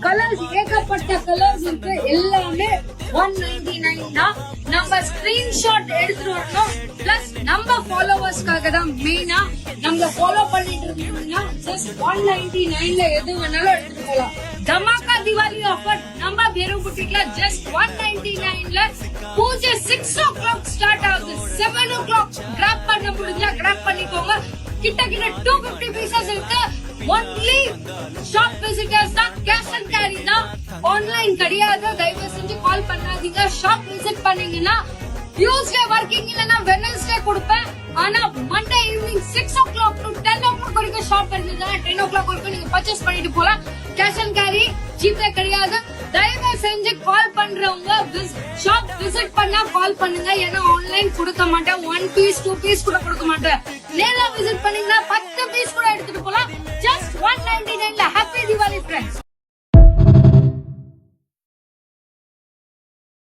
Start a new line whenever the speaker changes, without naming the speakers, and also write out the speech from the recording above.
Colours ஏகப்பட்ட colours இருக்கு. எல்லாமே 199 தான். நம்ம ஸ்கிரீன்ஷாட் எடுத்துட்டு வரணும். பிளஸ் நம்ம ஃபாலோவர்ஸ்க்காக தான் மெயினா. நம்ம ஃபாலோ பண்ணிட்டு இருந்தீங்கன்னா ஜஸ்ட் 199ல எது வேணாலும் எடுத்துட்டு போலாம். தமாக்கா திவாலி ஆஃபர் நம்ம பேரு புட்டிக்ல ஜஸ்ட் 199ல பூஜை 6 o'clock ஸ்டார்ட் ஆகுது. 7 o'clock கிராப் பண்ண முடிஞ்சா கிராப் பண்ணிக்கோங்க. கிட்ட 250 பீசஸ் இருக்கு. ஒன்லி ஷாப் விசிட்டர்ஸ் தான். கேஷ் அண்ட் கேரி தான். ஆன்லைன் கிடையாது. தயவு செஞ்சு கால் பண்ணாதீங்க. ஷாப் விசிட் பண்ணீங்கன்னா டியூஸ்டே ஒர்க்கிங் இல்லனா வெட்னஸ்டே கொடுப்பேன். ஆனா Monday evening 6 o'clock to 10 o'clock வரைக்கும் ஷாப் இருந்ததுன்னா 10 o'clock வரைக்கும் நீங்க பர்ச்சேஸ் பண்ணிட்டு போலாம். கேஷ் அண்ட் கேரி, ஜிபே கிடையாது. தயவு செஞ்சு கால் பண்றவங்க ஷாப் விசிட் பண்ணா கால் பண்ணுங்க. ஏன்னா ஆன்லைன் கொடுக்க மாட்டேன். 1 piece 2 piece கூட கொடுக்க மாட்டேன். நேரா விசிட் பண்ணீங்கன்னா 10 piece கூட எடுத்துட்டு போலாம். ஜஸ்ட் 199ல. Happy Deepavali friends.